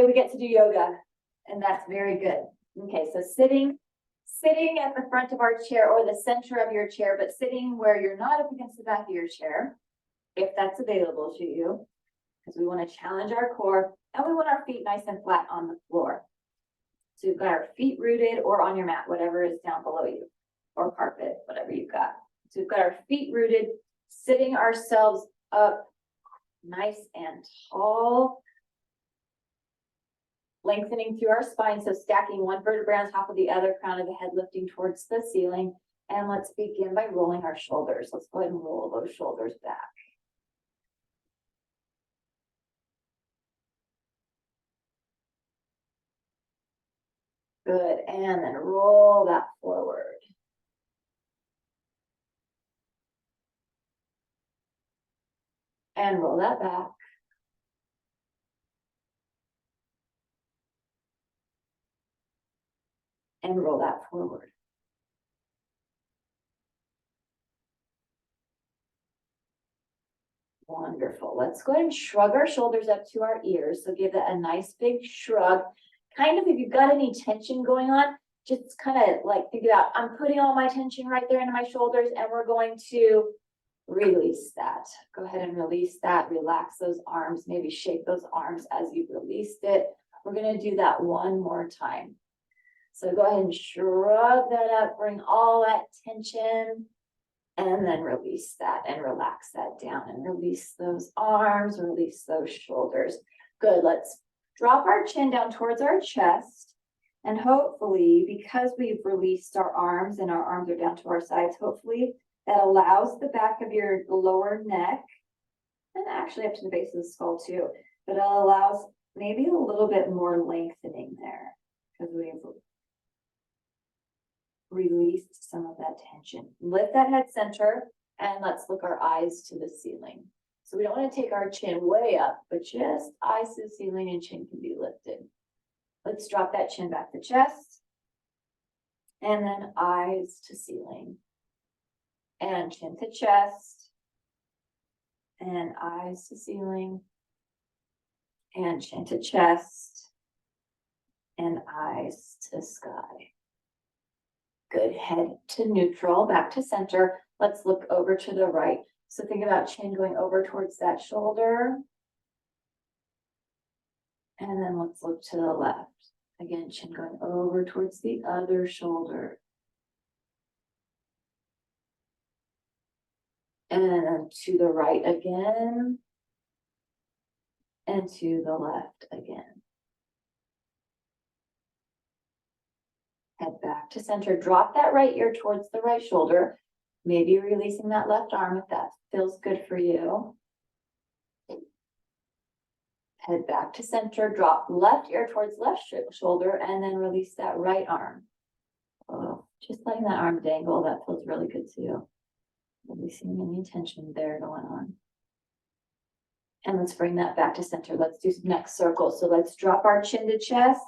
we get to do yoga, and that's very good. Okay, so sitting at the front of our chair or the center of your chair, but sitting where you're not up against the back of your chair, if that's available to you, because we want to challenge our core and we want our feet nice and flat on the floor. So we've got our feet rooted or on your mat, whatever is down below you, or carpet, whatever you've got. So we've got our feet rooted, sitting ourselves up nice and tall, lengthening through our spine. So stacking one vertebra on top of the other, crown of the head lifting towards the ceiling. And let's begin by rolling our shoulders. Let's go ahead and roll those shoulders back. Good, and then roll that forward. And roll that back. And roll that forward. Wonderful. Let's go ahead and shrug our shoulders up to our ears. So give that a nice big shrug. Kind of, if you've got any tension going on, just kind of like think about, I'm putting all my tension right there into my shoulders, and we're going to release that. Go ahead and release that. Relax those arms. Maybe shake those arms as you've released it. We're going to do that one more time. So go ahead and shrug that up. Bring all that tension. And then release that and relax that down and release those arms, release those shoulders. Good. Let's drop our chin down towards our chest. And hopefully, because we've released our arms and our arms are down to our sides, hopefully that allows the back of your lower neck, and actually up to the base of the skull too, but it allows maybe a little bit more lengthening there because we've released some of that tension. Lift that head center and let's look our eyes to the ceiling. So we don't want to take our chin way up, but just eyes to the ceiling and chin can be lifted. Let's drop that chin back to chest and then eyes to ceiling and chin to chest and eyes to ceiling and chin to chest and eyes to sky. Good. Head to neutral, back to center. Let's look over to the right. So think about chin going over towards that shoulder. And then let's look to the left. Again, chin going over towards the other shoulder. And then to the right again. And to the left again. Head back to center. Drop that right ear towards the right shoulder. Maybe releasing that left arm if that feels good for you. Head back to center. Drop left ear towards left shoulder and then release that right arm. Oh, just letting that arm dangle. That feels really good too. Releasing any tension there going on. And let's bring that back to center. Let's do some neck circles. So let's drop our chin to chest,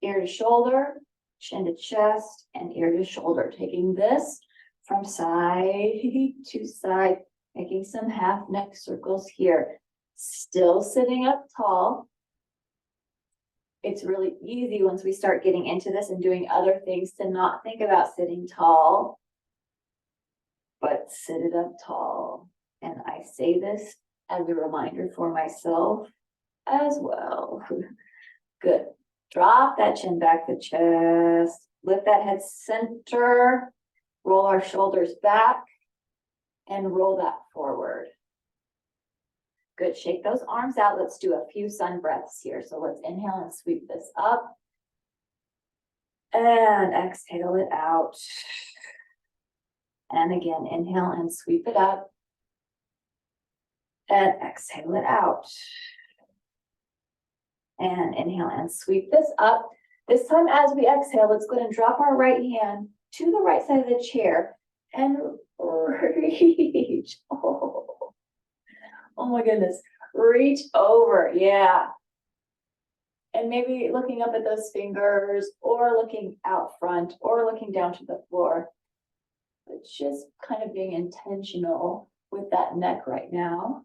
ear to shoulder, chin to chest, and ear to shoulder. Taking this from side to side, making some half neck circles here. Still sitting up tall. It's really easy once we start getting into this and doing other things to not think about sitting tall, but sit it up tall. And I say this as a reminder for myself as well. Good. Drop that chin back to chest. Lift that head center. Roll our shoulders back and roll that forward. Good. Shake those arms out. Let's do a few sun breaths here. So let's inhale and sweep this up. And exhale it out. And again, inhale and sweep it up. And exhale it out. And inhale and sweep this up. This time as we exhale, let's go ahead and drop our right hand to the right side of the chair and reach. Oh my goodness. Reach over. Yeah. And maybe looking up at those fingers or looking out front or looking down to the floor. But just kind of being intentional with that neck right now,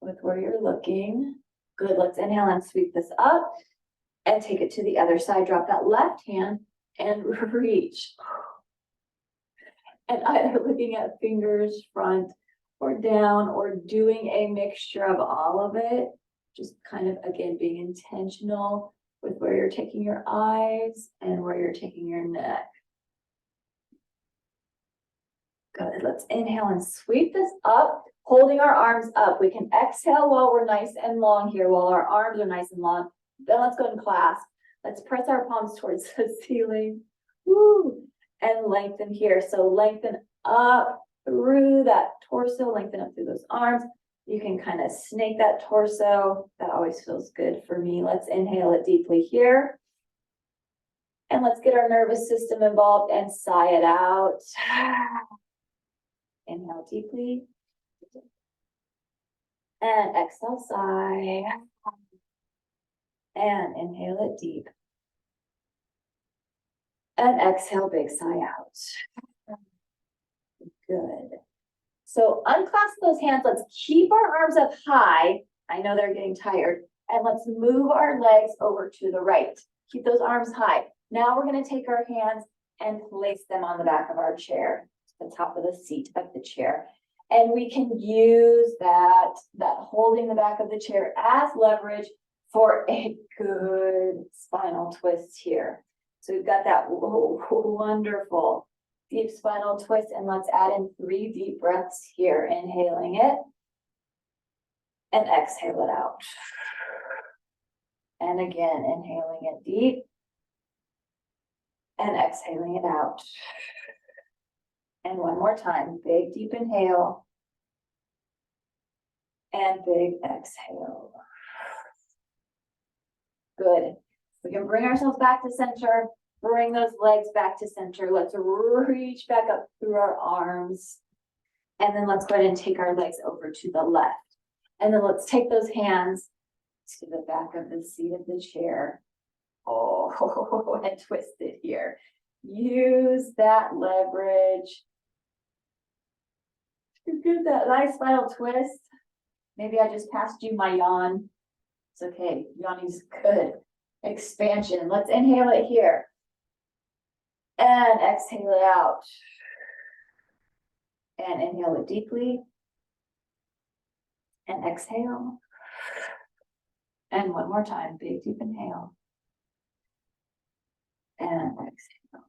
with where you're looking. Good, let's inhale and sweep this up and take it to the other side. Drop that left hand and reach. And either looking at fingers front or down or doing a mixture of all of it. Just kind of, again, being intentional with where you're taking your eyes and where you're taking your neck. Good, let's inhale and sweep this up, holding our arms up. We can exhale while we're nice and long here, while our arms are nice and long. Then let's go and clasp. Let's press our palms towards the ceiling. Woo! And lengthen here. So lengthen up through that torso, lengthen up through those arms. You can kind of snake that torso. That always feels good for me. Let's inhale it deeply here. And let's get our nervous system involved and sigh it out. Inhale deeply. And exhale, sigh. And inhale it deep. And exhale, big sigh out. Good. So unclasp those hands. Let's keep our arms up high. I know they're getting tired. And let's move our legs over to the right. Keep those arms high. Now we're going to take our hands and place them on the back of our chair, the top of the seat of the chair. And we can use that holding the back of the chair as leverage for a good spinal twist here. So we've got that wonderful deep spinal twist, and let's add in 3 deep breaths here, inhaling it and exhale it out. And again, inhaling it deep and exhaling it out. And one more time, big deep inhale and big exhale. Good. We can bring ourselves back to center, bring those legs back to center. Let's reach back up through our arms. And then let's go ahead and take our legs over to the left. And then let's take those hands to the back of the seat of the chair. Oh, and twist it here. Use that leverage to get that nice spinal twist. Maybe I just passed you my yawn. It's okay. Yawning's good. Expansion. Let's inhale it here. And exhale it out. And inhale it deeply. And exhale. And one more time. Big deep inhale. And exhale.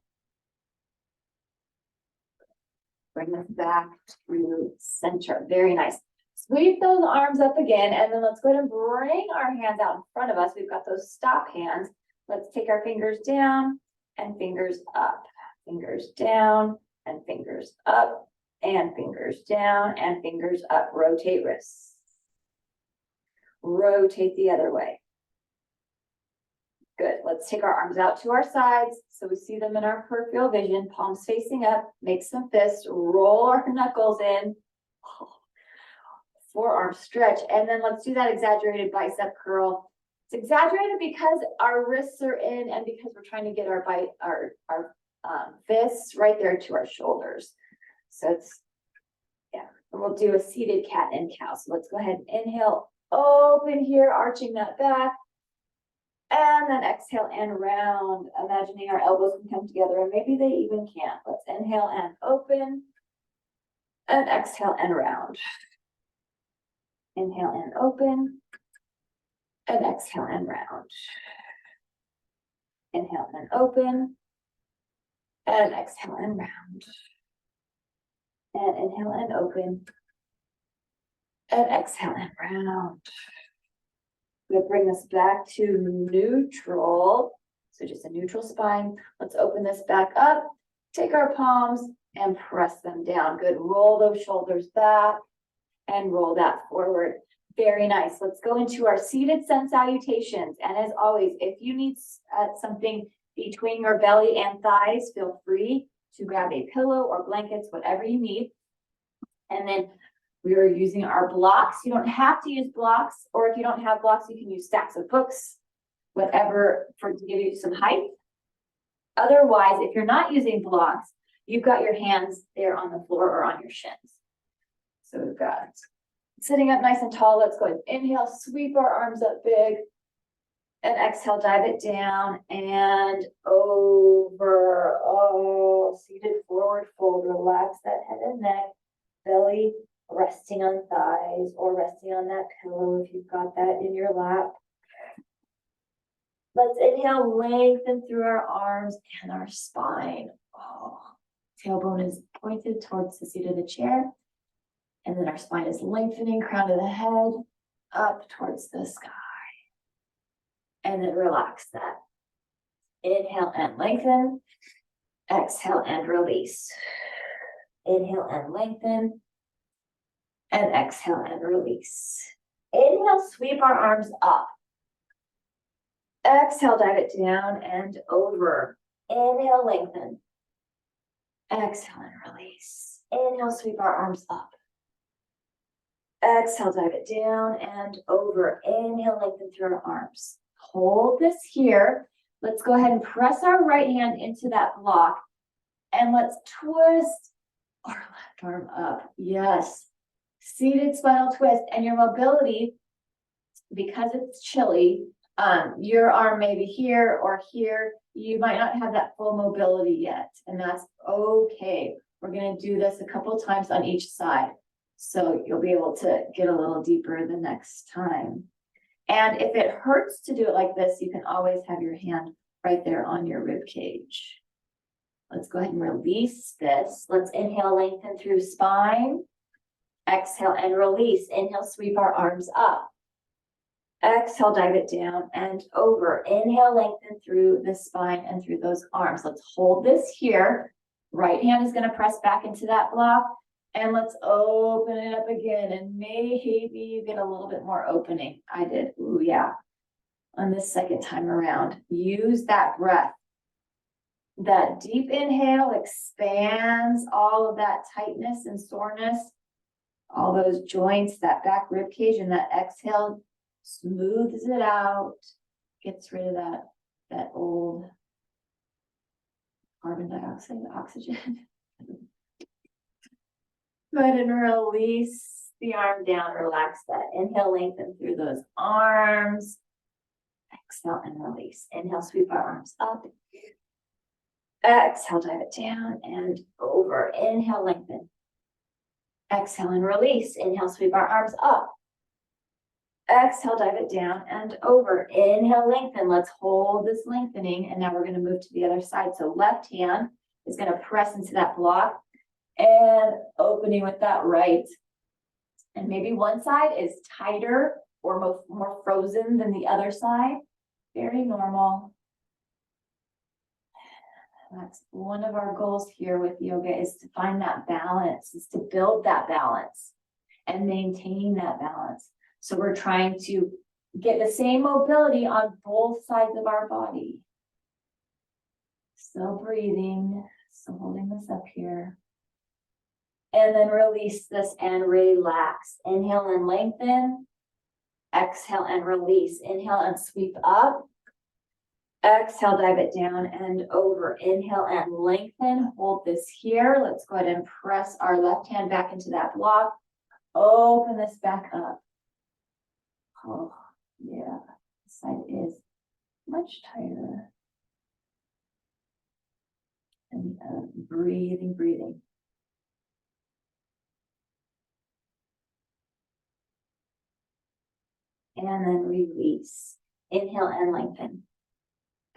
Bring this back to center. Very nice. Sweep those arms up again, and then let's go ahead and bring our hands out in front of us. We've got those stop hands. Let's take our fingers down and fingers up. Fingers down and fingers up and fingers down and fingers up. Rotate wrists. Rotate the other way. Good. Let's take our arms out to our sides so we see them in our peripheral vision. Palms facing up. Make some fists. Roll our knuckles in. Forearm stretch, and then let's do that exaggerated bicep curl. It's exaggerated because our wrists are in and because we're trying to get our fists right there to our shoulders. So it's, yeah, and we'll do a seated cat and cow. So let's go ahead and inhale, open here, arching that back, and then exhale and round, imagining our elbows can come together, and maybe they even can't. Let's inhale and open, and exhale and round. Inhale and open, and exhale and round. Inhale and open, and exhale and round. And inhale and open, and exhale and round. We'll bring this back to neutral. So just a neutral spine. Let's open this back up, take our palms and press them down. Good, roll those shoulders back. And roll that forward. Very nice. Let's go into our seated sun salutations. And as always, if you need something between your belly and thighs, feel free to grab a pillow or blankets, whatever you need. And then we are using our blocks. You don't have to use blocks, or if you don't have blocks, you can use stacks of books, whatever, to give you some height. Otherwise, if you're not using blocks, you've got your hands there on the floor or on your shins. So we've got Sitting up nice and tall, let's go ahead and inhale, sweep our arms up big. And exhale, dive it down and over. Oh, seated forward fold. Relax that head and neck, belly resting on thighs or resting on that pillow if you've got that in your lap. Let's inhale, lengthen through our arms and our spine. Oh, tailbone is pointed towards the seat of the chair. And then our spine is lengthening, crown of the head up towards the sky. And then relax that. Inhale and lengthen. Exhale and release. Inhale and lengthen. And exhale and release. Inhale, sweep our arms up. Exhale, dive it down and over. Inhale, lengthen. Exhale and release. Inhale, sweep our arms up. Exhale, dive it down and over. Inhale, lengthen through our arms. Hold this here. Let's go ahead and press our right hand into that block. And let's twist our left arm up. Yes. Seated spinal twist. And your mobility, because it's chilly, your arm may be here or here. You might not have that full mobility yet. And that's okay. We're going to do this a couple times on each side. So you'll be able to get a little deeper the next time. And if it hurts to do it like this, you can always have your hand right there on your rib cage. Let's go ahead and release this. Let's inhale, lengthen through spine. Exhale and release. Inhale, sweep our arms up. Exhale, dive it down and over. Inhale, lengthen through the spine and through those arms. Let's hold this here. Right hand is going to press back into that block. And let's open it up again. And maybe you get a little bit more opening. I did. Ooh, yeah. On this second time around. Use that breath. That deep inhale expands all of that tightness and soreness. All those joints, that back rib cage, and that exhale smooths it out. Gets rid of that old carbon dioxide, oxygen. Go ahead and release the arm down, relax that. Inhale, lengthen through those arms. Exhale and release. Inhale, sweep our arms up. Exhale, dive it down and over. Inhale, lengthen. Exhale and release. Inhale, sweep our arms up. Exhale, dive it down and over. Inhale, lengthen. Let's hold this lengthening. And now we're going to move to the other side. So left hand is going to press into that block. And opening with that right. And maybe one side is tighter or more frozen than the other side. Very normal. That's one of our goals here with yoga, is to find that balance, is to build that balance and maintain that balance. So we're trying to get the same mobility on both sides of our body. Still breathing, still holding this up here. And then release this and relax. Inhale and lengthen. Exhale and release. Inhale and sweep up. Exhale, dive it down and over. Inhale and lengthen. Hold this here. Let's go ahead and press our left hand back into that block. Open this back up. Oh, yeah. This side is much tighter. And breathing, breathing. And then release. Inhale and lengthen.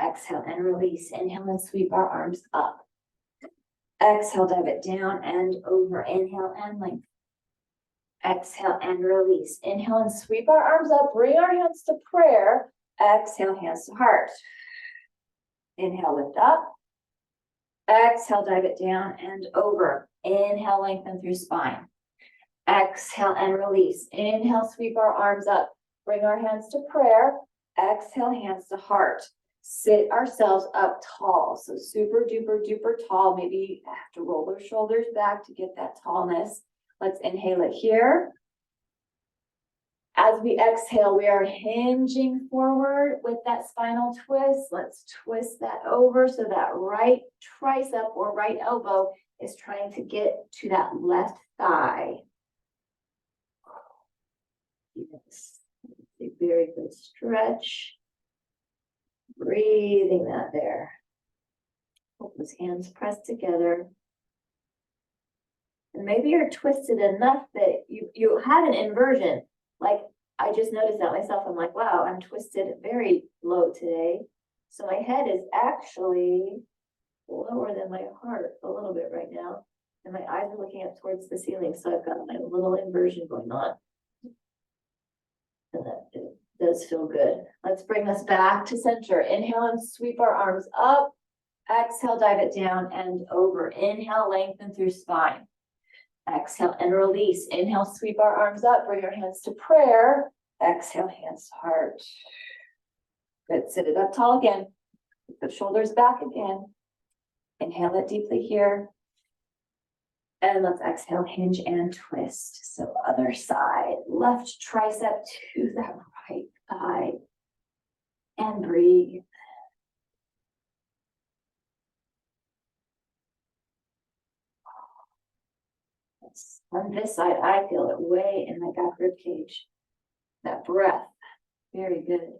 Exhale and release. Inhale and sweep our arms up. Exhale, dive it down and over. Inhale and lengthen. Exhale and release. Inhale and sweep our arms up. Bring our hands to prayer. Exhale, hands to heart. Inhale, lift up. Exhale, dive it down and over. Inhale, lengthen through spine. Exhale and release. Inhale, sweep our arms up. Bring our hands to prayer. Exhale, hands to heart. Sit ourselves up tall. So super duper duper tall. Maybe you have to roll those shoulders back to get that tallness. Let's inhale it here. As we exhale, we are hinging forward with that spinal twist. Let's twist that over so that right tricep or right elbow is trying to get to that left thigh. Yes. A very good stretch. Breathing that there. Hold those hands pressed together. And maybe you're twisted enough that you had an inversion. Like I just noticed that myself. I'm like, wow, I'm twisted very low today. So my head is actually lower than my heart a little bit right now. And my eyes are looking up towards the ceiling. So I've got my little inversion going on. And that it does feel good. Let's bring this back to center. Inhale and sweep our arms up. Exhale, dive it down and over. Inhale, lengthen through spine. Exhale and release. Inhale, sweep our arms up. Bring our hands to prayer. Exhale, hands to heart. Good. Sit it up tall again. Keep the shoulders back again. Inhale it deeply here. And let's exhale, hinge and twist. So other side, left tricep to the right thigh. And breathe. On this side, I feel it way in my back rib cage. That breath, very good.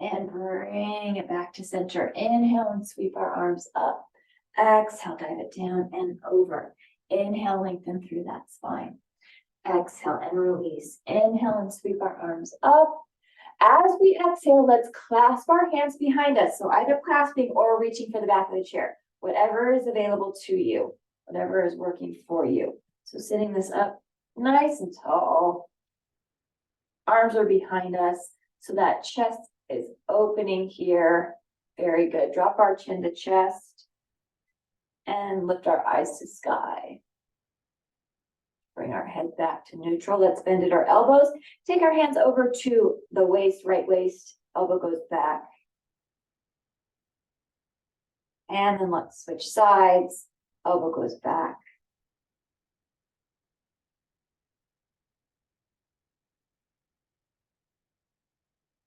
And bring it back to center. Inhale and sweep our arms up. Exhale, dive it down and over. Inhale, lengthen through that spine. Exhale and release. Inhale and sweep our arms up. As we exhale, let's clasp our hands behind us. So either clasping or reaching for the back of the chair. Whatever is available to you. Whatever is working for you. So sitting this up nice and tall. Arms are behind us. So that chest is opening here. Very good. Drop our chin to chest. And lift our eyes to sky. Bring our head back to neutral. Let's bend at our elbows. Take our hands over to the waist, right waist. Elbow goes back. And then let's switch sides. Elbow goes back.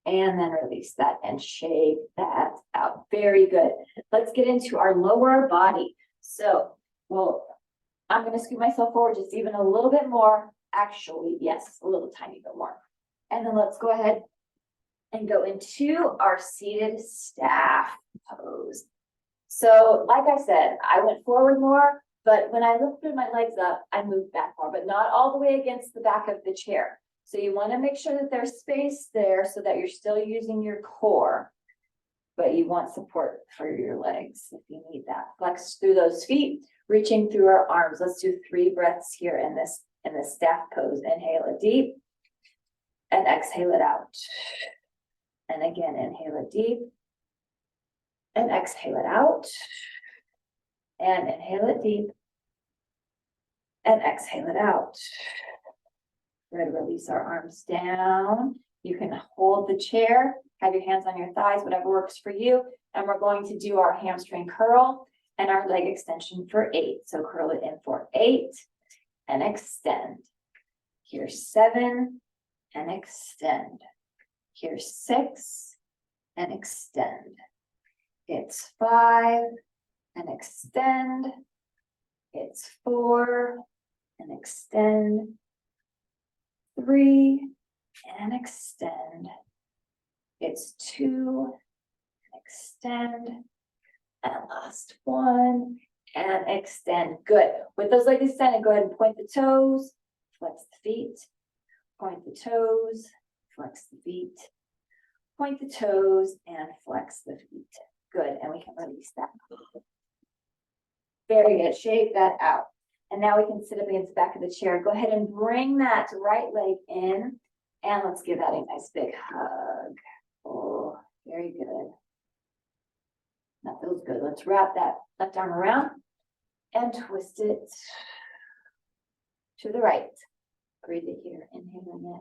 And then release that and shake that out. Very good. Let's get into our lower body. So, well, I'm going to scoot myself forward just even a little bit more. Actually, yes, a little tiny bit more. And then let's go ahead and go into our seated staff pose. So, like I said, I went forward more, but when I lifted my legs up, I moved back more, but not all the way against the back of the chair. So you want to make sure that there's space there so that you're still using your core, but you want support for your legs if you need that. Flex through those feet, reaching through our arms. Let's do 3 breaths here in this staff pose. Inhale it deep and exhale it out. And again, inhale it deep and exhale it out. And inhale it deep and exhale it out. We're going to release our arms down. You can hold the chair, have your hands on your thighs, whatever works for you. And we're going to do our hamstring curl and our leg extension for 8. So curl it in for 8 and extend. Here's 7 and extend. Here's 6 and extend. It's 5 and extend. It's 4 and extend. 3 and extend. It's 2 and extend. And last 1 and extend. Good. With those legs extended, go ahead and point the toes, flex the feet, point the toes, flex the feet, point the toes, and flex the feet. Good. And we can release that. Very good. Shake that out. And now we can sit up against the back of the chair. Go ahead and bring that right leg in. And let's give that a nice big hug. Oh, very good. That feels good. Let's wrap that left arm around and twist it to the right. Breathe it here. Inhaling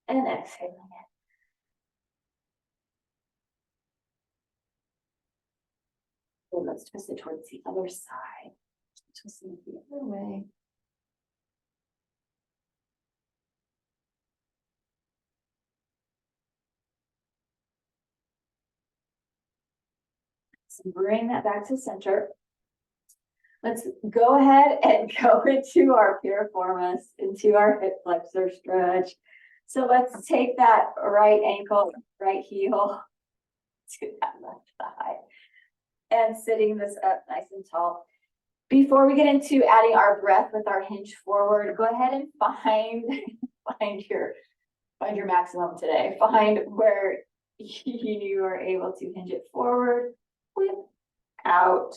it. And exhaling it. And let's twist it towards the other side. Twisting it the other way. bring that back to center. Let's go ahead and go into our piriformis, into our hip flexor stretch. So let's take that right ankle, right heel to that left thigh and sitting this up nice and tall. Before we get into adding our breath with our hinge forward, go ahead and find your maximum today. Find where you are able to hinge it forward without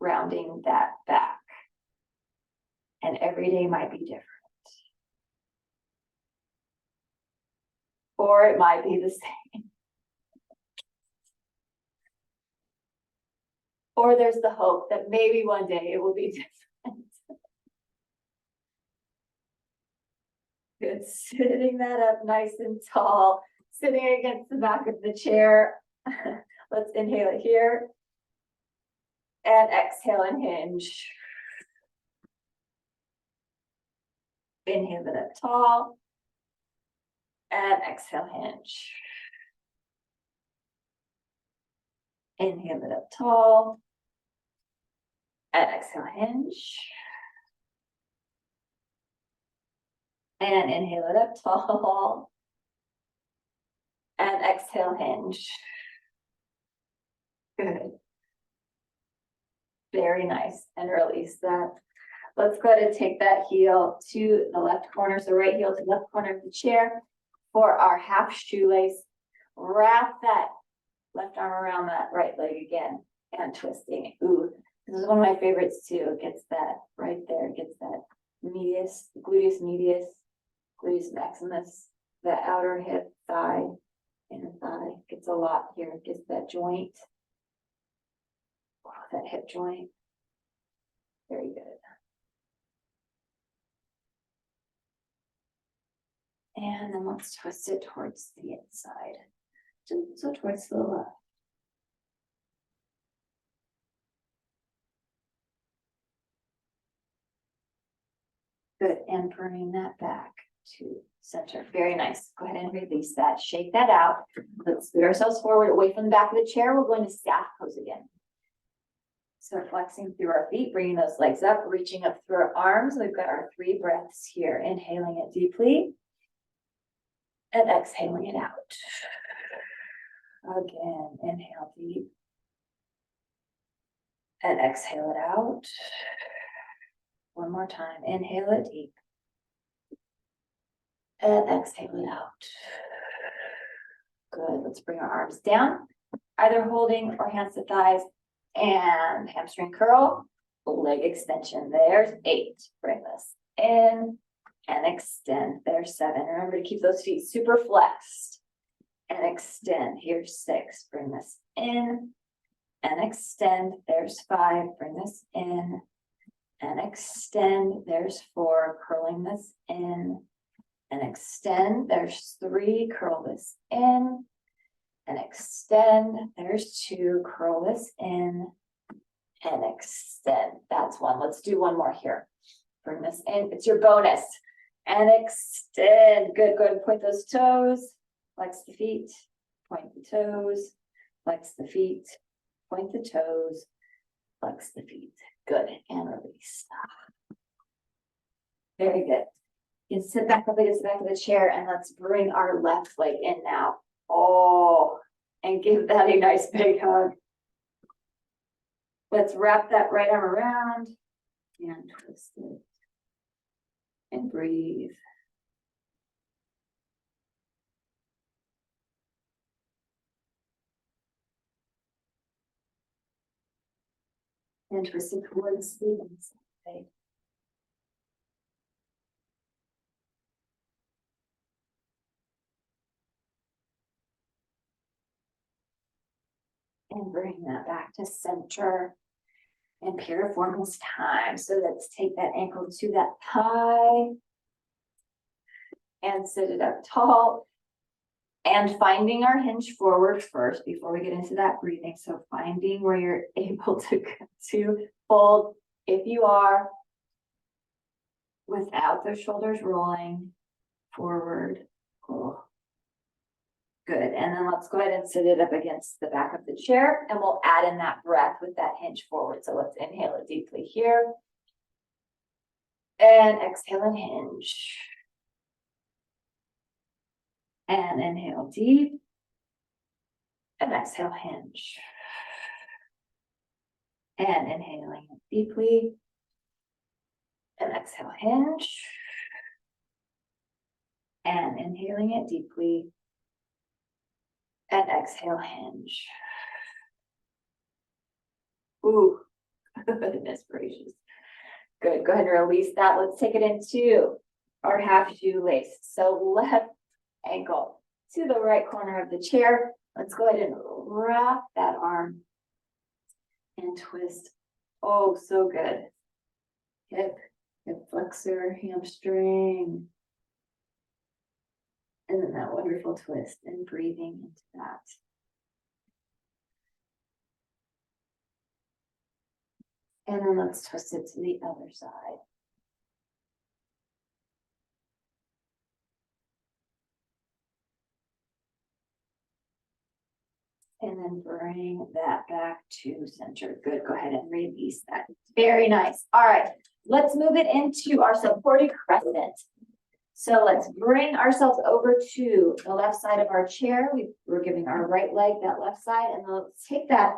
rounding that back. And every day might be different. Or it might be the same. Or there's the hope that maybe one day it will be different. Good, sitting that up nice and tall, sitting against the back of the chair. Let's inhale it here. And exhale and hinge. Inhale it up tall. And exhale, hinge. Inhale it up tall. And exhale, hinge. And inhale it up tall. And exhale, hinge. Good. Very nice. And release that. Let's go ahead and take that heel to the left corner. So right heel to left corner of the chair for our half shoelace. Wrap that left arm around that right leg again and twisting. Ooh, this is one of my favorites too. It gets that right there. It gets that medius, gluteus medius, gluteus maximus, the outer hip, thigh, inner thigh. Gets a lot here. It gets that joint. Wow, that hip joint. Very good. And then let's twist it towards the inside. So towards the left. Good, and bring that back to center. Very nice. Go ahead and release that. Shake that out. Let's scoot ourselves forward away from the back of the chair. We're going to staff pose again. So flexing through our feet, bringing those legs up, reaching up through our arms. We've got our 3 breaths here. Inhaling it deeply. And exhaling it out. Again, inhale deep. And exhale it out. One more time. Inhale it deep. And exhale it out. Good. Let's bring our arms down, either holding or hands to thighs. And hamstring curl, leg extension. There's 8. Bring this in and extend. There's 7. Remember to keep those feet super flexed. And extend. Here's 6. Bring this in and extend. There's 5. Bring this in and extend. There's 4. Curling this in and extend. There's 3. Curl this in and extend. There's 2. Curl this in and extend. That's 1. Let's do 1 more here. Bring this in. It's your bonus. And extend. Good. Go ahead and point those toes. Flex the feet. Point the toes. Flex the feet. Point the toes. Flex the feet. Good. And release. Very good. You can sit back up against the back of the chair and let's bring our left leg in now. Oh, and give that a nice big hug. Let's wrap that right arm around and twist it. And breathe. And twist it towards the inside. And bring that back to center and piriformis time. So let's take that ankle to that thigh and sit it up tall. And finding our hinge forward first before we get into that breathing. So finding where you're able to hold, if you are, without the shoulders rolling forward. Cool. Good, and then let's go ahead and sit it up against the back of the chair, and we'll add in that breath with that hinge forward. So let's inhale it deeply here. And exhale and hinge. And inhale deep. And exhale, hinge. And inhaling it deeply. And exhale, hinge. And inhaling it deeply. And exhale, hinge. Ooh, goodness gracious. Good, go ahead and release that. Let's take it into our half shoelace. So left ankle to the right corner of the chair. Let's go ahead and wrap that arm and twist. Oh, so good. Hip flexor, hamstring. And then that wonderful twist and breathing into that. And then let's twist it to the other side. And then bring that back to center. Good, go ahead and release that. Very nice. All right, let's move it into our supported crescent. So let's bring ourselves over to the left side of our chair. We're giving our right leg that left side, and let's take that,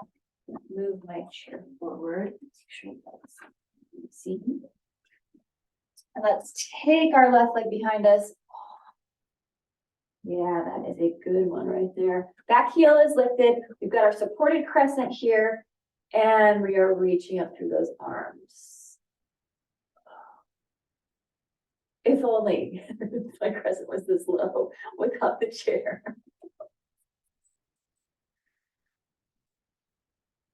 move my chair forward. See? And let's take our left leg behind us. Yeah, that is a good one right there. Back heel is lifted. We've got our supported crescent here, and we are reaching up through those arms. If only my crescent was this low without the chair.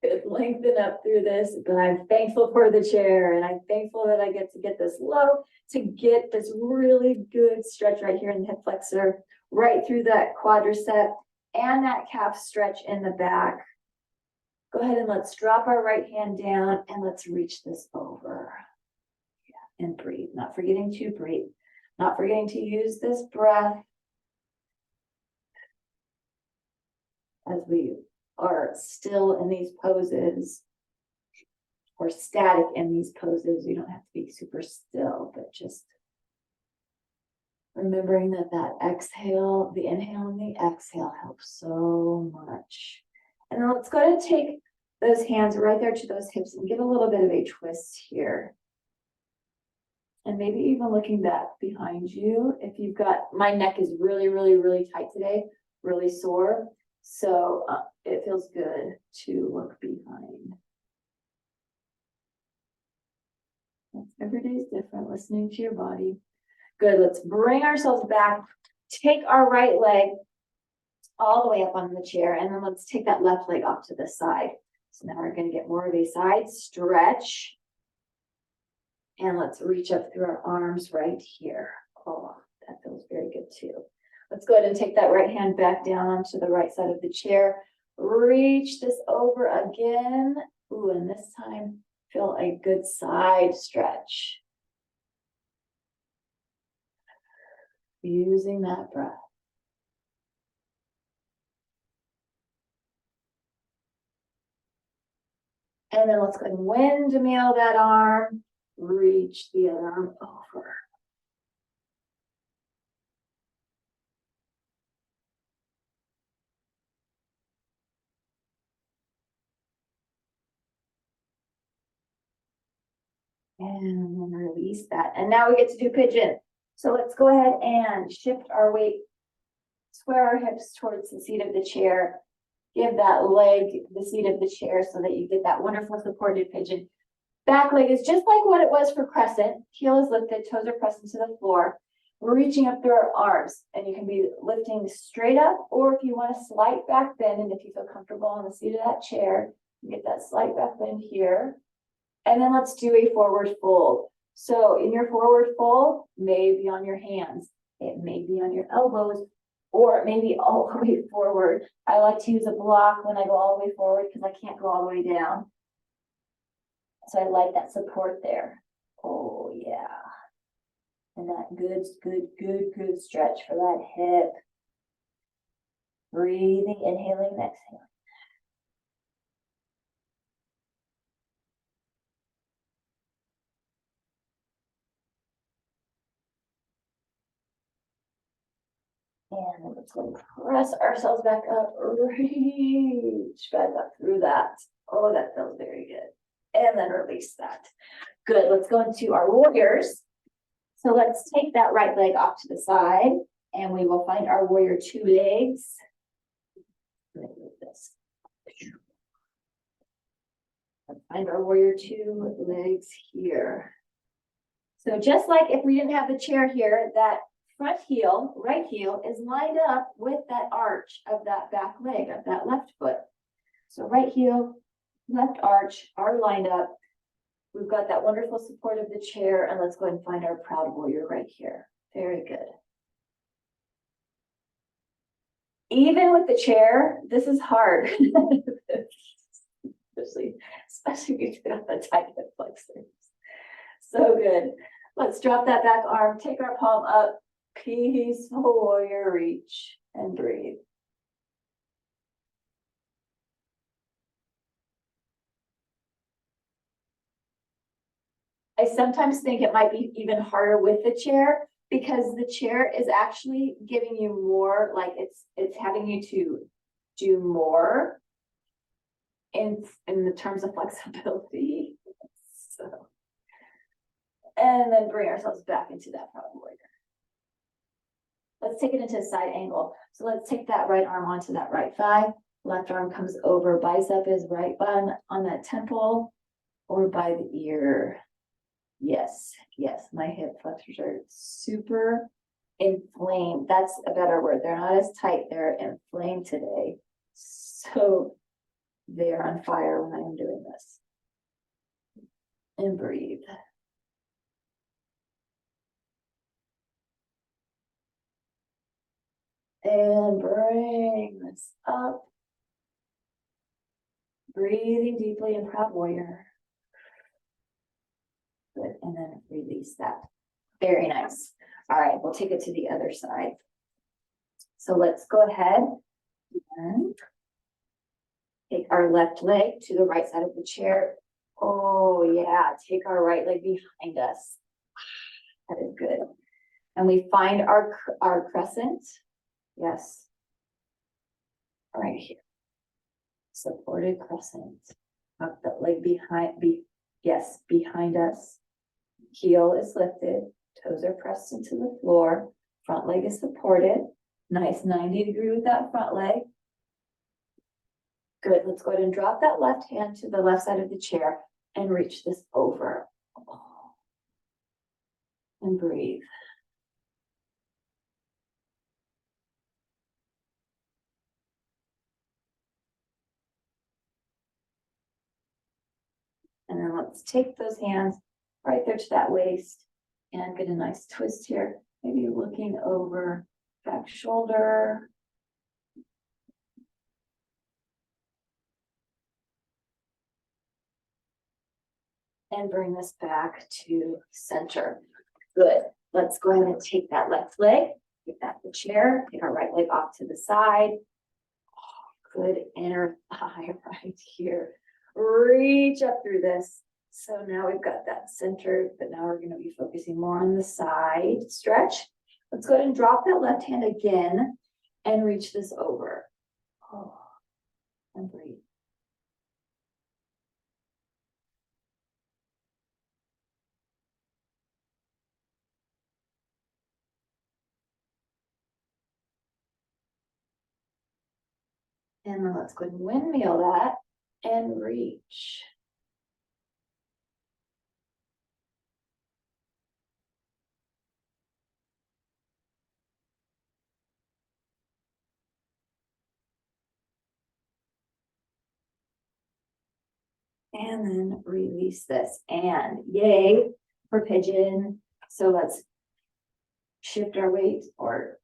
Could lengthen up through this, but I'm thankful for the chair, and I'm thankful that I get this low to get this really good stretch right here in the hip flexor, right through that quadricep and that calf stretch in the back. Go ahead and let's drop our right hand down and let's reach this over. Yeah, and breathe, not forgetting to breathe, not forgetting to use this breath as we are still in these poses or static in these poses. You don't have to be super still, but just remembering that exhale, the inhale and the exhale helps so much. And then let's go ahead and take those hands right there to those hips and give a little bit of a twist here. And maybe even looking back behind you. If you've got, my neck is really, really, really tight today, really sore. So it feels good to look behind. Every day is different, listening to your body. Good, let's bring ourselves back. Take our right leg all the way up on the chair, and then let's take that left leg off to the side. So now we're going to get more of a side stretch. And let's reach up through our arms right here. Oh, that feels very good too. Let's go ahead and take that right hand back down onto the right side of the chair. Reach this over again. Ooh, and this time feel a good side stretch. Using that breath. And then let's go ahead and windmill that arm. Reach the other arm over. And then release that. And now we get to do pigeon. So let's go ahead and shift our weight, square our hips towards the seat of the chair. Give that leg the seat of the chair so that you get that wonderful supported pigeon. Back leg is just like what it was for crescent. Heel is lifted, toes are pressed into the floor. We're reaching up through our arms, and you can be lifting straight up, or if you want a slight back bend, and if you feel comfortable on the seat of that chair, you get that slight back bend here. And then let's do a forward fold. So in your forward fold, maybe on your hands, it may be on your elbows, or it may be all the way forward. I like to use a block when I go all the way forward because I can't go all the way down. So I like that support there. Oh yeah. And that good stretch for that hip. Breathing, inhaling, exhaling. And let's go press ourselves back up, reach back up through that. Oh, that feels very good. And then release that. Good, let's go into our warriors. So let's take that right leg off to the side and we will find our warrior 2 legs. Let me move this. Let's find our warrior 2 legs here. So just like if we didn't have the chair here, that front heel, right heel, is lined up with that arch of that back leg, of that left foot. So right heel, left arch are lined up. We've got that wonderful support of the chair, and let's go ahead and find our proud warrior right here. Very good. Even with the chair, this is hard. especially if you get on the tight hip flexors. So good. Let's drop that back arm, take our palm up, peaceful warrior, reach and breathe. I sometimes think it might be even harder with the chair because the chair is actually giving you more, like it's having you to do more in the terms of flexibility. So, and then bring ourselves back into that proud warrior. Let's take it into a side angle. So let's take that right arm onto that right thigh. Left arm comes over, bicep is right on that temple or by the ear. Yes, yes, my hip flexors are super inflamed. That's a better word. They're not as tight, they're inflamed today. So they're on fire when I'm doing this. And breathe. And bring this up. Breathing deeply in proud warrior. Good, and then release that. Very nice. All right, we'll take it to the other side. So let's go ahead and take our left leg to the right side of the chair. Oh yeah, take our right leg behind us. That is good. And we find our crescent. Yes. Right here. Supported crescent. Up that leg behind, yes, behind us. Heel is lifted, toes are pressed into the floor, front leg is supported. Nice 90-degree with that front leg. Good, let's go ahead and drop that left hand to the left side of the chair and reach this over. And breathe. And then let's take those hands right there to that waist and get a nice twist here. Maybe looking over back shoulder. And bring this back to center. Good. Let's go ahead and take that left leg, get that the chair, take our right leg off to the side. Good inner thigh right here. Reach up through this. So now we've got that center, but now we're going to be focusing more on the side stretch. Let's go ahead and drop that left hand again and reach this over. Oh, and breathe. And then let's go ahead and windmill that and reach. And then release this. And yay for pigeon. So let's shift our weight or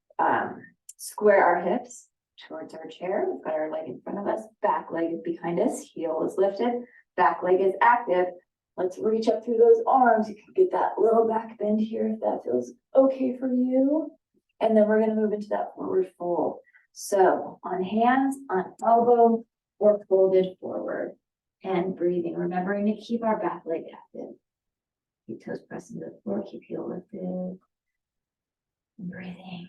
square our hips towards our chair. We've got our leg in front of us, back leg is behind us, heel is lifted, back leg is active. Let's reach up through those arms. You can get that little back bend here if that feels okay for you. And then we're going to move into that forward fold. So on hands, on elbow, or folded forward and breathing, remembering to keep our back leg active. Keep toes pressing to the floor, keep heel lifted. And breathing.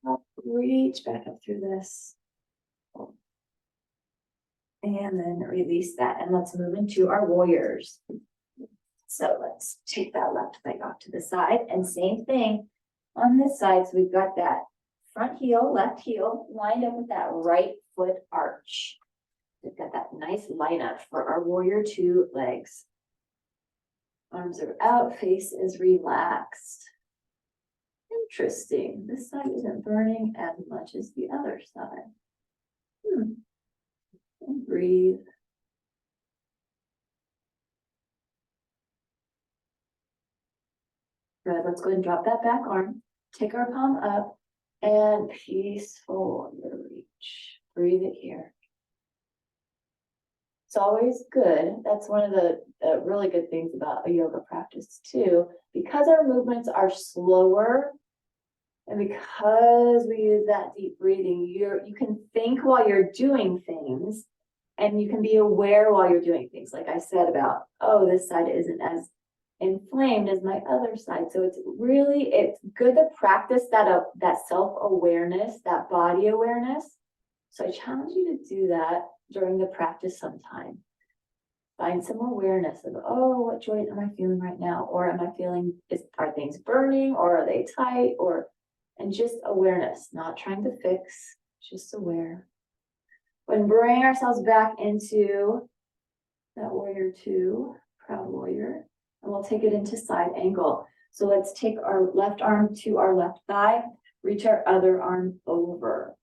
Up, reach back up through this. And then release that. And let's move into our warriors. So let's take that left leg off to the side. And same thing on this side. So we've got that front heel, left heel lined up with that right foot arch. We've got that nice lineup for our warrior two legs. Arms are out, face is relaxed. Interesting. This side isn't burning as much as the other side. And breathe. Good. Let's go ahead and drop that back arm. Take our palm up and peaceful reach. Breathe it here. It's always good. That's one of the really good things about a yoga practice too, because our movements are slower and because we use that deep breathing, you can think while you're doing things and you can be aware while you're doing things. Like I said about, oh, this side isn't as inflamed as my other side. So it's good to practice that self-awareness, that body awareness. So I challenge you to do that during the practice sometime. Find some awareness of, oh, what joint am I feeling right now? Or am I feeling, are things burning or are they tight? And just awareness, not trying to fix, just aware. When bring ourselves back into that warrior two, proud warrior, and we'll take it into side angle. So let's take our left arm to our left thigh, reach our other arm over.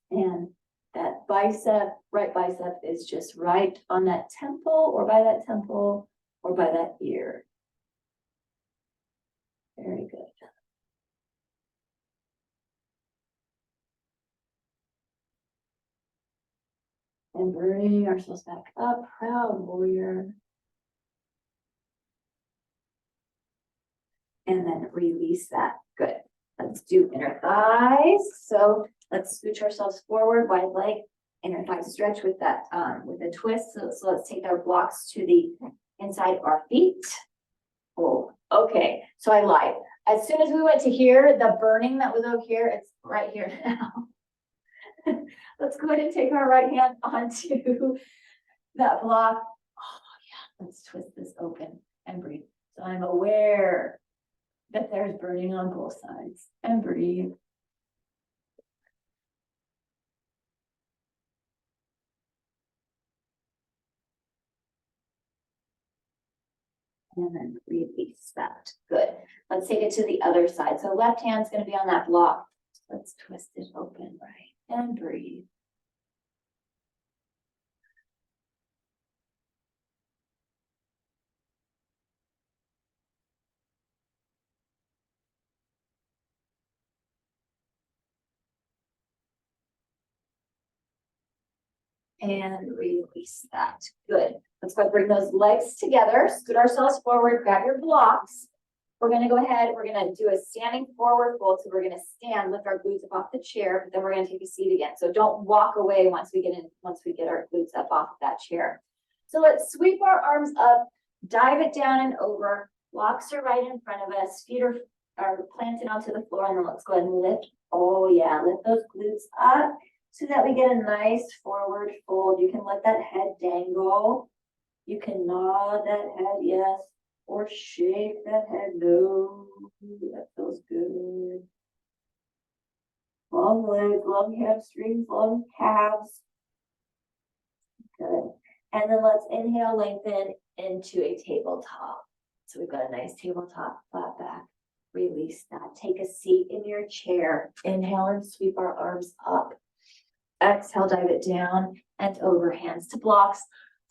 And that bicep, right bicep is just right on that temple or by that temple or by that ear. Very good. And bring ourselves back up, proud warrior. And then release that. Good. Let's do inner thighs. So let's scooch ourselves forward, wide leg, inner thigh stretch with that, with a twist. So let's take our blocks to the inside of our feet. Oh, okay. So I lied. As soon as we went to here, the burning that was over here, it's right here now. Let's go ahead and take our right hand onto that block. Oh yeah, let's twist this open and breathe. So I'm aware that there's burning on both sides and breathe. And then release that. Good. Let's take it to the other side. So left hand's going to be on that block. Let's twist it open, right? And breathe. And release that. Good. Let's go bring those legs together. Scoot ourselves forward. Grab your blocks. We're going to go ahead. We're going to do a standing forward fold. So we're going to stand, lift our glutes up off the chair, but then we're going to take a seat again. So don't walk away once we get our glutes up off of that chair. So let's sweep our arms up, dive it down and over. Blocks are right in front of us. Feet are planted onto the floor. And then let's go ahead and lift. Oh yeah, lift those glutes up so that we get a nice forward fold. You can let that head dangle. You can nod that head, yes. Or shake that head, no. That feels good. Long legs, long hamstrings, long calves. Good. And then let's inhale, lengthen into a tabletop. So we've got a nice tabletop, flat back. Release that. Take a seat in your chair. Inhale and sweep our arms up. Exhale, dive it down and over, hands to blocks.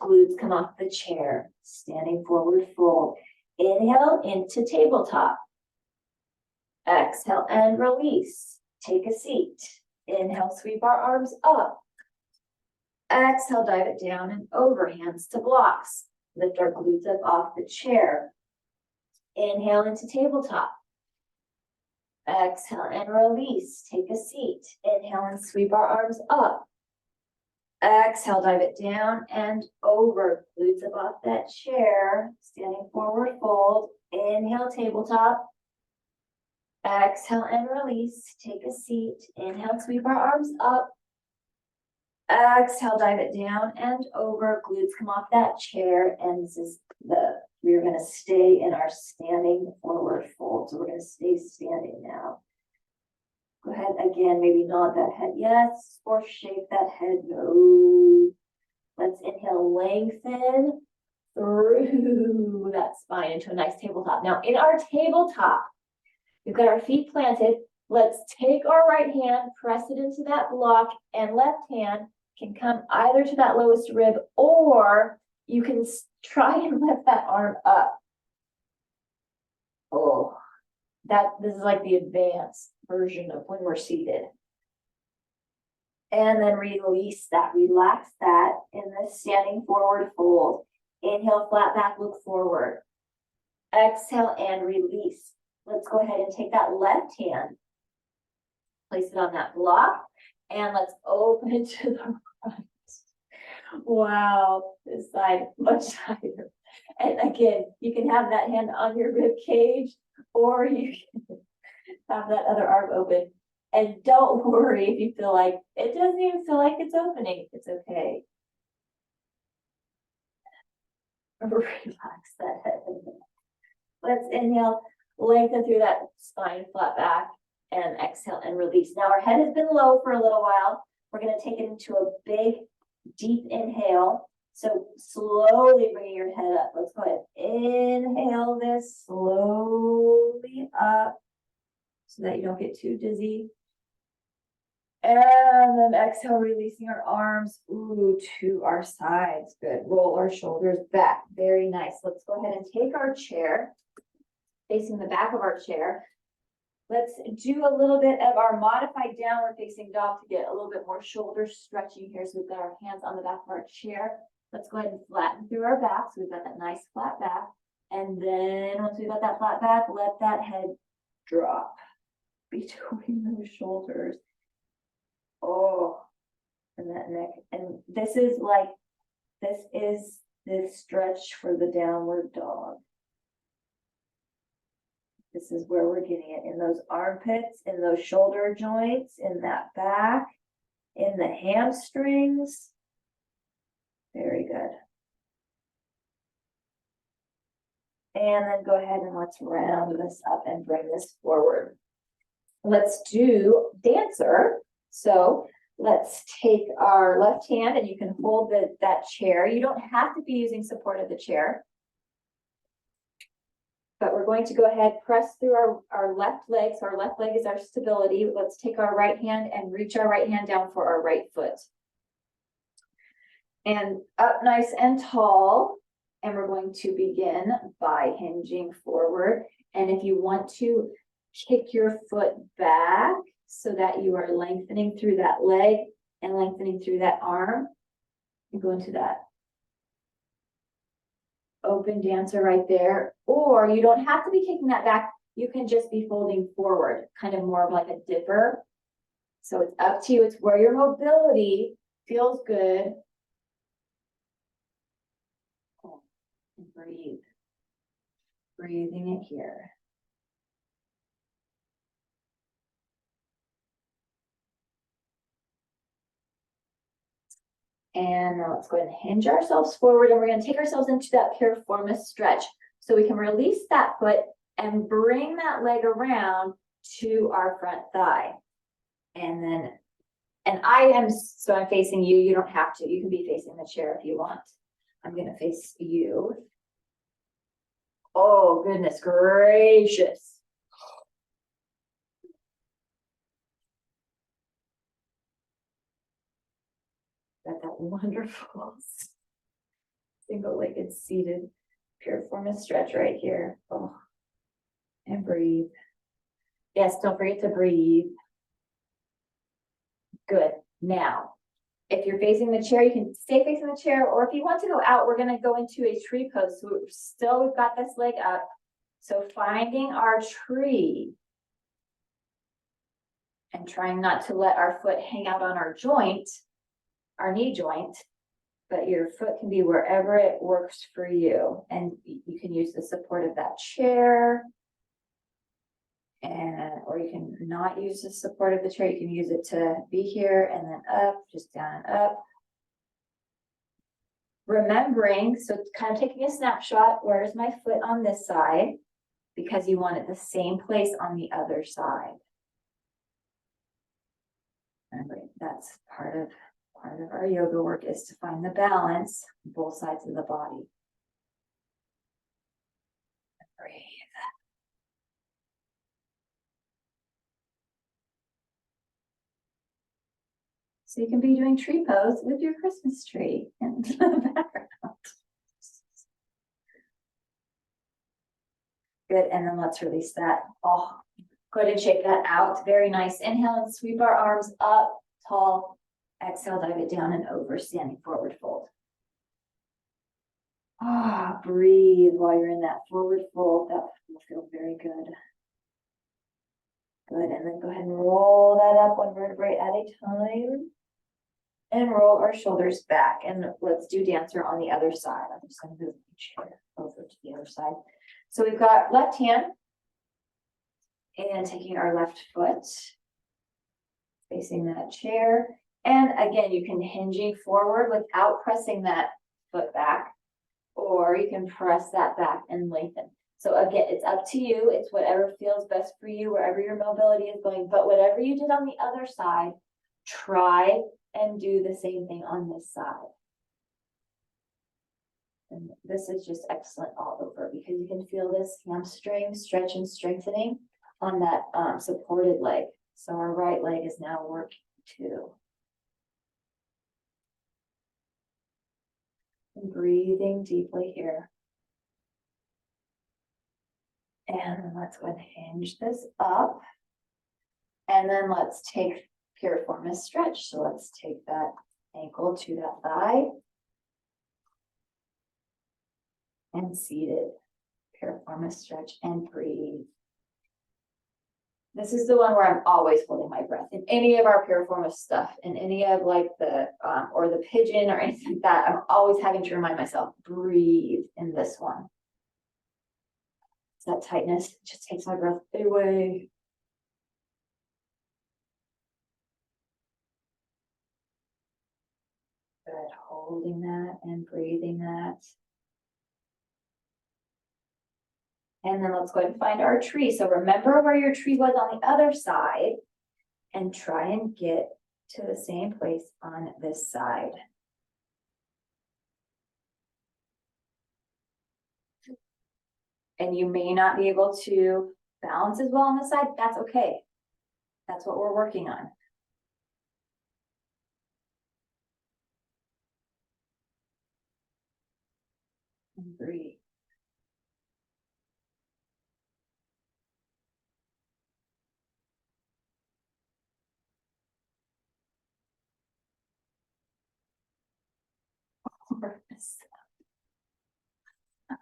Glutes come off the chair, standing forward fold. Inhale into tabletop. Exhale and release. Take a seat. Inhale, sweep our arms up. Exhale, dive it down and over, hands to blocks. Lift our glutes up off the chair. Inhale into tabletop. Exhale and release. Take a seat. Inhale and sweep our arms up. Exhale, dive it down and over. Glutes up off that chair. Standing forward fold. Inhale, tabletop. Exhale and release. Take a seat. Inhale, sweep our arms up. Exhale, dive it down and over. Glutes come off that chair. And this is we're going to stay in our standing forward fold. So we're going to stay standing now. Go ahead again, maybe nod that head yes, or shake that head no. Let's inhale, lengthen through that spine into a nice tabletop. Now in our tabletop, we've got our feet planted. Let's take our right hand, press it into that block, and left hand can come either to that lowest rib, or you can try and lift that arm up. Oh, this is like the advanced version of when we're seated. And then release that, relax that in the standing forward fold. Inhale, flat back, look forward. Exhale and release. Let's go ahead and take that left hand, place it on that block, and let's open it to the right. Wow, this side much tighter. And again, you can have that hand on your rib cage, or you can have that other arm open. And don't worry if you feel like it doesn't even feel like it's opening. It's okay. Relax that head. Let's inhale, lengthen through that spine, flat back, and exhale and release. Now our head has been low for a little while. We're going to take it into a big, deep inhale. So slowly bringing your head up. Let's go ahead. Inhale this slowly up so that you don't get too dizzy. And then exhale, releasing our arms to our sides. Good. Roll our shoulders back. Very nice. Let's go ahead and take our chair, facing the back of our chair. Let's do a little bit of our modified downward facing dog to get a little bit more shoulder stretching here. So we've got our hands on the back of our chair. Let's go ahead and flatten through our back. So we've got that nice flat back. And then once we've got that flat back, let that head drop between those shoulders. Oh, and that neck. And this is the stretch for the downward dog. This is where we're getting it, in those armpits, in those shoulder joints, in that back, in the hamstrings. Very good. And then go ahead and let's round this up and bring this forward. Let's do dancer. So let's take our left hand, and you can hold that chair. You don't have to be using support of the chair. But we're going to go ahead, press through our left leg. So our left leg is our stability. Let's take our right hand and reach our right hand down for our right foot. And up nice and tall. And we're going to begin by hinging forward. And if you want to kick your foot back so that you are lengthening through that leg and lengthening through that arm, you go into that open dancer right there. Or you don't have to be kicking that back. You can just be folding forward, kind of more of like a dipper. So it's up to you. It's where your mobility feels good. And breathe. Breathing it here. And now let's go ahead and hinge ourselves forward, and we're going to take ourselves into that piriformis stretch. So we can release that foot and bring that leg around to our front thigh. And I'm facing you. You don't have to. You can be facing the chair if you want. I'm going to face you. Oh, goodness gracious. wonderful single-legged seated piriformis stretch right here. Oh, and breathe. Yes, don't forget to breathe. Good. Now, if you're facing the chair, you can stay facing the chair, or if you want to go out, we're going to go into a tree pose. So we've got this leg up. So finding our tree and trying not to let our foot hang out on our joint, our knee joint, but your foot can be wherever it works for you. And you can use the support of that chair, or you can not use the support of the chair. You can use it to be here and then up, just down and up. Remembering, so kind of taking a snapshot, where's my foot on this side? Because you want it the same place on the other side. Remember, that's part of our yoga work, is to find the balance on both sides of the body. Breathe. So you can be doing tree pose with your Christmas tree in the background. Good, and then let's release that. Oh, go ahead and shake that out. Very nice. Inhale and sweep our arms up, tall. Exhale, dive it down and over, standing forward fold. Ah, breathe while you're in that forward fold. That will feel very good. Good, and then go ahead and roll that up one vertebrae at a time. And roll our shoulders back. And let's do dancer on the other side. I'm just going to move the chair over to the other side. So we've got left hand and taking our left foot, facing that chair. And again, you can hinging forward without pressing that foot back, or you can press that back and lengthen. So again, it's up to you. It's whatever feels best for you, wherever your mobility is going. But whatever you did on the other side, try and do the same thing on this side. And this is just excellent all over, because you can feel this hamstring stretch and strengthening on that supported leg. So our right leg is now working too. And breathing deeply here. And let's go ahead and hinge this up. And then let's take piriformis stretch. So let's take that ankle to that thigh. And seated piriformis stretch and breathe. This is the one where I'm always holding my breath. In any of our piriformis stuff, in any of like the, or the pigeon or anything like that, I'm always having to remind myself, breathe in this one. It's that tightness, just takes my breath away. Good, holding that and breathing that. And then let's go ahead and find our tree. So remember where your tree was on the other side and try and get to the same place on this side. And you may not be able to balance as well on this side. That's okay. That's what we're working on. And breathe.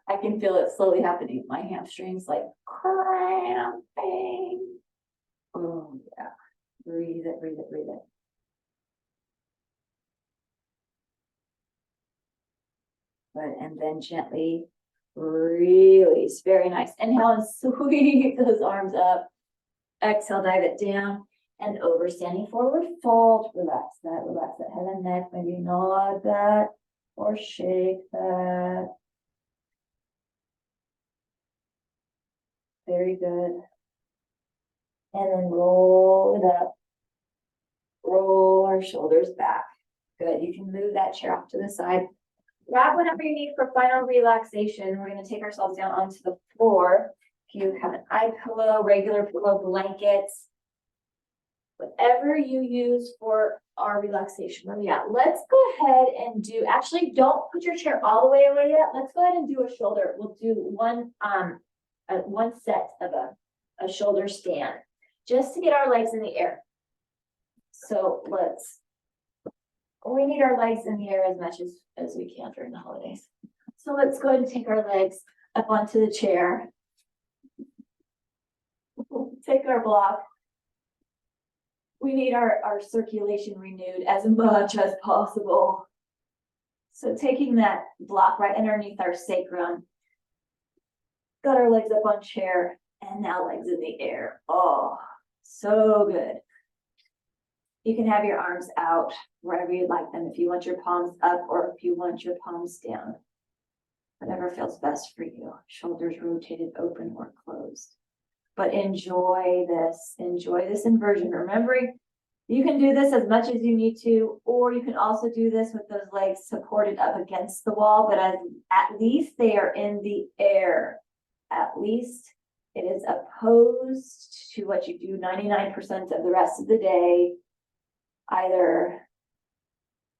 I can feel it slowly happening. My hamstrings like cramping. Oh yeah. Breathe it, breathe it, breathe it. Good, and then gently release. Very nice. Inhale and sweep those arms up. Exhale, dive it down and over, standing forward fold. Relax that head and neck. Maybe nod that or shake that. Very good. And then roll it up. Roll our shoulders back. Good. You can move that chair off to the side. Grab whatever you need for final relaxation. We're going to take ourselves down onto the floor. If you have an eye pillow, regular pillow, blankets, whatever you use for our relaxation room. Yeah, let's go ahead and do, actually, don't put your chair all the way away yet. Let's go ahead and do a shoulder. We'll do one set of a shoulder stand just to get our legs in the air. So we need our legs in the air as much as we can during the holidays. So let's go ahead and take our legs up onto the chair. Take our block. We need our circulation renewed as much as possible. So taking that block right underneath our sacrum, got our legs up on chair, and now legs in the air. Oh, so good. You can have your arms out wherever you'd like them, if you want your palms up or if you want your palms down. Whatever feels best for you. Shoulders rotated open or closed. But enjoy this inversion. Remembering, you can do this as much as you need to, or you can also do this with those legs supported up against the wall, but at least they are in the air. At least it is opposed to what you do 99% of the rest of the day, either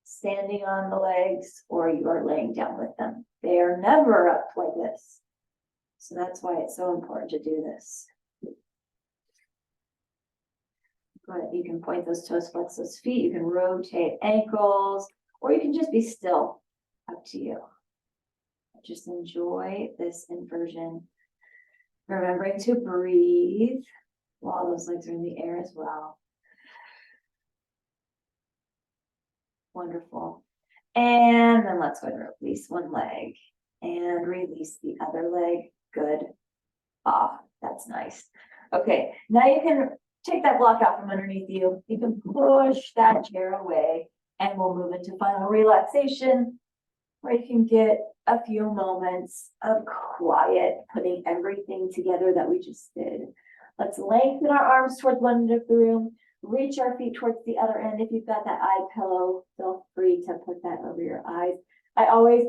standing on the legs or you are laying down with them. They are never up like this. So that's why it's so important to do this. But you can point those toes, flex those feet, you can rotate ankles, or you can just be still, up to you. Just enjoy this inversion. Remembering to breathe while those legs are in the air as well. Wonderful. And then let's go ahead and release one leg and release the other leg. Good. Ah, that's nice. Okay, now you can take that block out from underneath you. You can push that chair away and we'll move into final relaxation, where you can get a few moments of quiet, putting everything together that we just did. Let's lengthen our arms towards one end of the room, reach our feet towards the other end. If you've got that eye pillow, feel free to put that over your eyes. I always,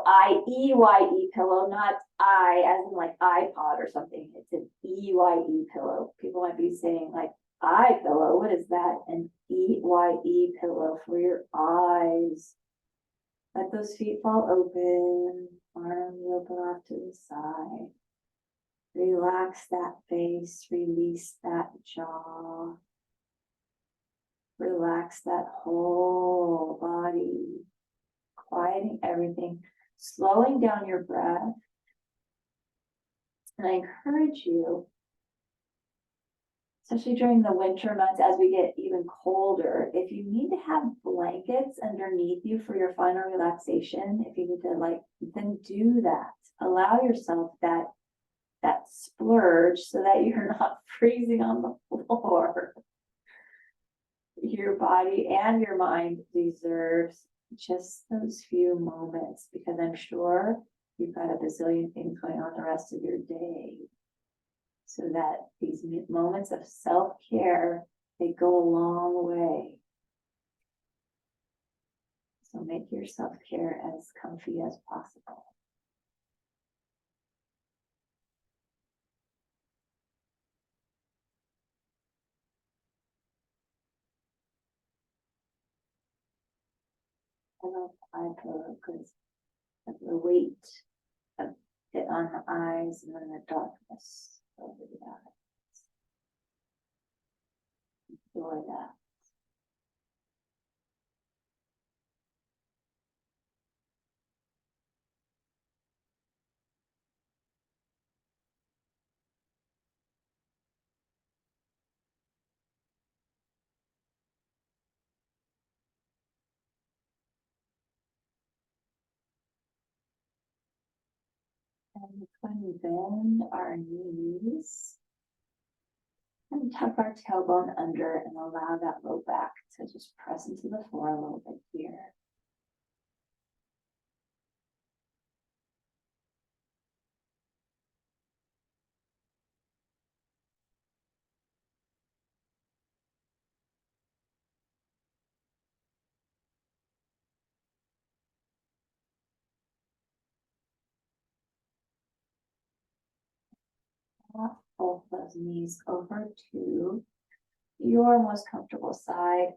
I-E-Y-E pillow, not I as in like iPod or something. It's an E-Y-E pillow. People might be saying like, eye pillow, what is that? An E-Y-E pillow for your eyes. Let those feet fall open, arms open off to the side. Relax that face, release that jaw. Relax that whole body, quieting everything, slowing down your breath. And I encourage you, especially during the winter months as we get even colder, if you need to have blankets underneath you for your final relaxation, if you need to then do that. Allow yourself that splurge so that you're not freezing on the floor. Your body and your mind deserves just those few moments, because I'm sure you've got a bazillion things going on the rest of your day. So that these moments of self-care, they go a long way. So make your self-care as comfy as possible. I love eye pillow because of the weight of it on the eyes and then the darkness over the eyes. Enjoy that. And when we bend our knees and tuck our tailbone under and allow that low back to just press into the floor a little bit here. both those knees over to your most comfortable side.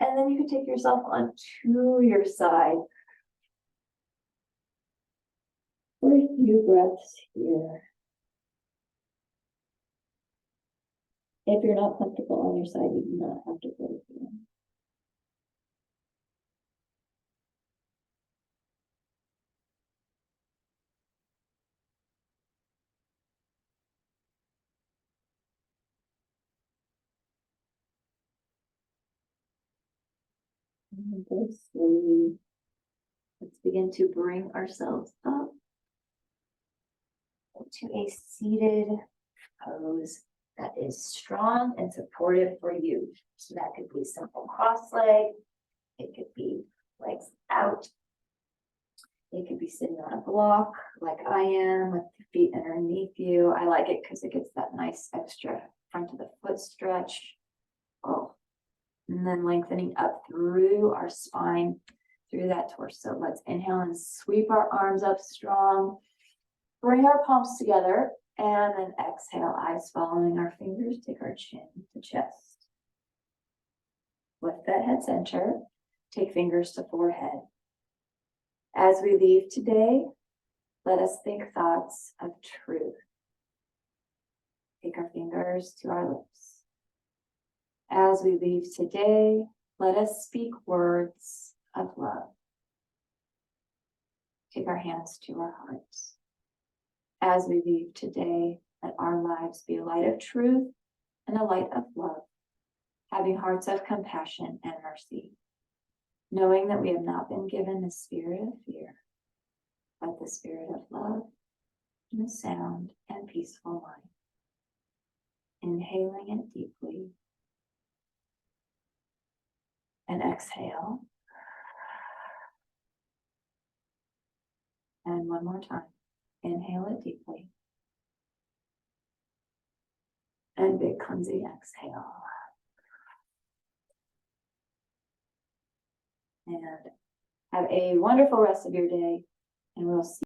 And then you can take yourself onto your side for a few breaths here. If you're not comfortable on your side, you do not have to go here. And very slowly, let's begin to bring ourselves up to a seated pose that is strong and supportive for you. So that could be simple cross leg, it could be legs out, it could be sitting on a block like I am with the feet underneath you. I like it because it gets that nice extra front of the foot stretch. Oh, and then lengthening up through our spine, through that torso. Let's inhale and sweep our arms up strong. Bring our palms together and then exhale, eyes following our fingers, take our chin to chest. Lift that head center, take fingers to forehead. As we leave today, let us think thoughts of truth. Take our fingers to our lips. As we leave today, let us speak words of love. Take our hands to our hearts. As we leave today, let our lives be a light of truth and a light of love, having hearts of compassion and mercy, knowing that we have not been given the spirit of fear, but the spirit of love and a sound and peaceful mind. Inhaling it deeply and exhale. And one more time. Inhale it deeply. And big cleansing exhale. And have a wonderful rest of your day. And we'll see